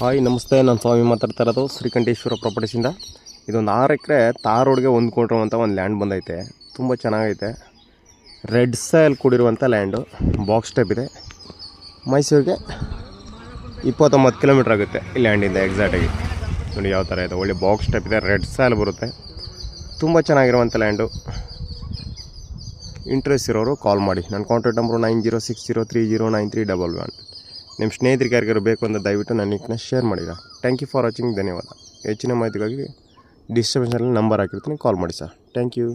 Hi ನಮಸ್ತೆ, ನಾನು ಸ್ವಾಮಿ ಮಾತಾಡ್ತಾ ಇರೋದು ಶ್ರೀಕಂಠೇಶ್ವರ ಪ್ರಾಪರ್ಟೀಸಿಂದ. ಇದೊಂದು 6 ಎಕರೆ ತಾರ್ ರೋಡ್ಗೆ ಹೊಂದ್ಕೊಂಡಿರುವಂಥ ಒಂದು ಲ್ಯಾಂಡ್ ಬಂದೈತೆ. ತುಂಬ ಚೆನ್ನಾಗೈತೆ. ರೆಡ್ ಸಾಯಿಲ್ ಕೂಡಿರುವಂಥ ಲ್ಯಾಂಡು, ಬಾಕ್ಸ್ ಟೈಪ್ ಇದೆ. ಮೈಸೂರಿಗೆ 29 ಕಿಲೋಮೀಟ್ರ್ ಆಗುತ್ತೆ ಈ ಲ್ಯಾಂಡಿಂದ ಎಕ್ಸಾಕ್ಟಾಗಿ. ನೋಡಿ ಯಾವ ಥರ ಇದೆ, ಒಳ್ಳೆ ಬಾಕ್ಸ್ ಟೈಪ್ ಇದೆ, ರೆಡ್ ಸಾಯಿಲ್ ಬರುತ್ತೆ. ತುಂಬ ಚೆನ್ನಾಗಿರುವಂಥ ಲ್ಯಾಂಡು. ಇಂಟ್ರೆಸ್ಟ್ ಇರೋರು ಕಾಲ್ ಮಾಡಿ. ನನ್ನ ಕಾಂಟ್ಯಾಕ್ಟ್ ನಂಬರು 9060309311. ನಿಮ್ಮ ಸ್ನೇಹಿತರಿಗೆ ಯಾರಿಗಾರು ಬೇಕು ಅಂತ ದಯವಿಟ್ಟು ನನ್ನ ಲಿಂಕ್ನ ಶೇರ್ ಮಾಡಿದ. Thank you for watching. ಧನ್ಯವಾದ. ಹೆಚ್ಚಿನ ಮಾಹಿತಿಗಾಗಿ ಡಿಸ್ಕ್ರಿಪ್ಷನಲ್ಲಿ ನಂಬರ್ ಹಾಕಿರ್ತೀನಿ, ಕಾಲ್ ಮಾಡಿ ಸರ್. Thank you.